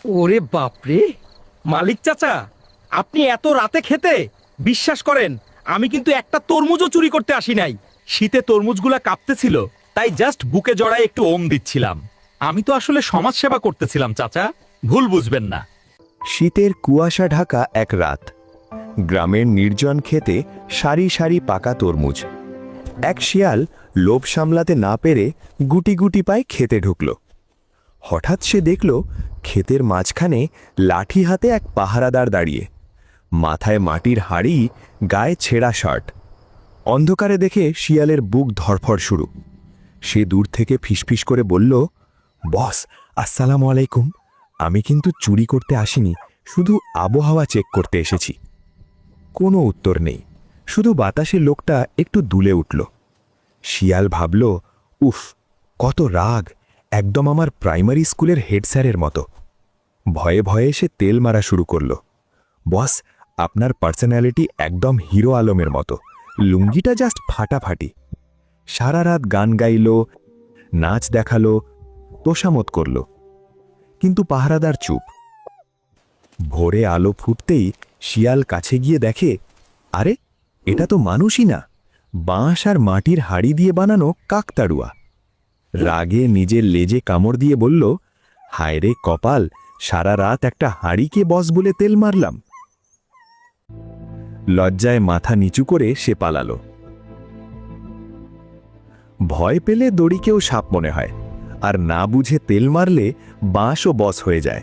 ওরে বাপরে, মালিক চাচা, আপনি এত রাতে খেতে? বিশ্বাস করেন, আমি কিন্তু একটা তরমুজও চুরি করতে আসি নাই। শীতে তরমুজগুলা কাঁপতেছিল, তাই জাস্ট বুকে জড়ায় একটু ওম দিচ্ছিলাম। আমি তো আসলে সমাজ সেবা করতেছিলাম চাচা, ভুল বুঝবেন না। শীতের কুয়াশা ঢাকা এক রাত। গ্রামের নির্জন ক্ষেতে সারি সারি পাকা তরমুজ। এক শিয়াল লোভ সামলাতে না পেরে গুটি গুটি পায়ে খেতে ঢুকল। হঠাৎ সে দেখল ক্ষেতের মাঝখানে লাঠি হাতে এক পাহারাদার দাঁড়িয়ে, মাথায় মাটির হাড়ি, গায়ে ছেঁড়া শার্ট। অন্ধকারে দেখে শিয়ালের বুক ধড়ফড় শুরু। সে দূর থেকে ফিসফিস করে বলল, বস, আসসালামু আলাইকুম। আমি কিন্তু চুরি করতে আসিনি, শুধু আবহাওয়া চেক করতে এসেছি। কোনো উত্তর নেই, শুধু বাতাসে লোকটা একটু দুলে উঠল। শিয়াল ভাবল, উফ, কত রাগ, একদম আমার প্রাইমারি স্কুলের হেড স্যারের মতো। ভয়ে ভয়ে সে তেল মারা শুরু করল। বস, আপনার পার্সোনালিটি একদম হিরো আলমের মতো, লুঙ্গিটা জাস্ট ফাটাফাটি। সারা রাত গান গাইল, নাচ দেখালো, তোষামত করল, কিন্তু পাহারাদার চুপ। ভোরে আলো ফুটতেই শিয়াল কাছে গিয়ে দেখে, আরে, এটা তো মানুষই না, বাঁশ আর মাটির হাড়ি দিয়ে বানানো কাকতাড়ুয়া। রাগে নিজের লেজে কামড় দিয়ে বলল, হায় রে কপাল, সারা রাত একটা হাড়িকে বস বলে তেল মারলাম। লজ্জায় মাথা নিচু করে সে পালালো। ভয় পেলে দড়িকেও সাপ মনে হয়, আর না বুঝে তেল মারলে বাঁশও বস হয়ে যায়।